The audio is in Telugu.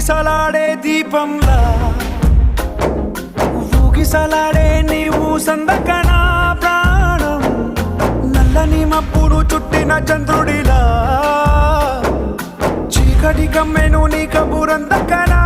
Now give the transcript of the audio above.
ఊగిసలాడే దీపంలా ఊగిసలాడే నీవు సందకనా ప్రాణం నల్లని మబ్బులు చుట్టిన చంద్రుడిలా చీకటి కమ్మెను నీ కబురందకనా